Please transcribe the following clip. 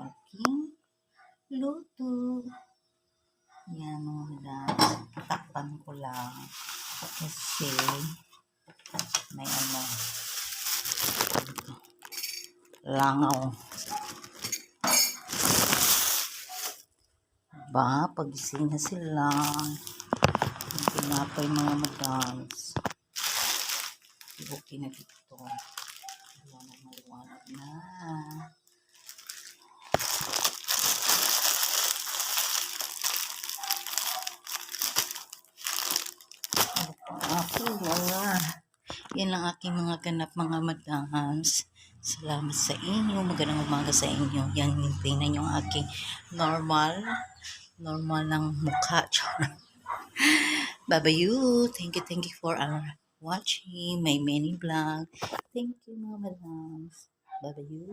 aking luto. Yan mga madam. Tatakpan ko lang. Kasi may langaw. Pagising na sila. Yung pinapay mga madams. Okay na dito. Maliwanag na. Yan lang aking mga ganap mga madams. Salamat sa inyo. Magandang umaga sa inyo. Yan yung tingnan yung aking normal ng mukha. Babayu. Thank you for watching my many vlog. Thank you mga madams. Babayu.